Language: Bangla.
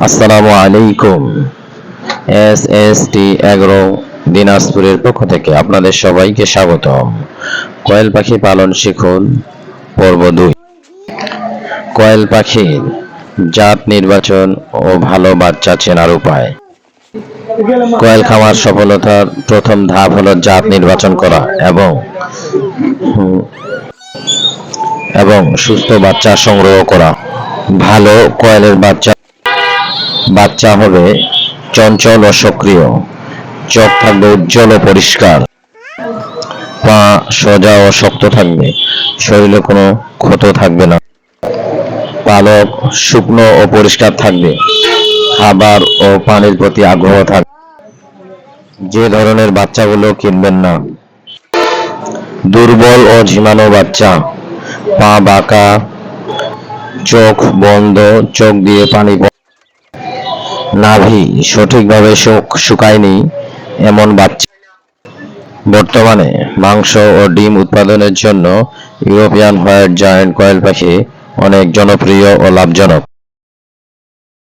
আসসালামু আলাইকুম। SST এগ্রো দিনাজপুরের পক্ষ থেকে আপনাদের সবাইকে স্বাগতম। কোয়েল পাখি পালন শিখুন পর্ব 2। কোয়েল পাখির জাত নির্বাচন ও ভালো বাচ্চা চেনার উপায়। কোয়েল খামার সফলতার প্রথম ধাপ হলো জাত নির্বাচন করা এবং সুস্থ বাচ্চা সংগ্রহ করা। ভালো কোয়েলের বাচ্চা হবে চঞ্চল ও সক্রিয়, চোখ থাকবে উজ্জ্বল ও পরিষ্কার, পা সোজা ও শক্ত থাকবে, শরীরে কোনো ক্ষত থাকবে না, পালক শুকনো ও পরিষ্কার থাকবে, খাবার ও পানির প্রতি আগ্রহ থাকবে। যে ধরনের বাচ্চাগুলো কিনবেন না: দুর্বল ও ঝিমানো বাচ্চা, পা বাঁকা, চোখ বন্ধ, চোখ দিয়ে পানি নাভি সঠিকভাবে শুকায়নি এমন বাচ্চা। বর্তমানে মাংস ও ডিম উৎপাদনের জন্য ইউরোপিয়ান হোয়াইট জায়ান্ট কোয়েল পাখি অনেক জনপ্রিয় ও লাভজনক।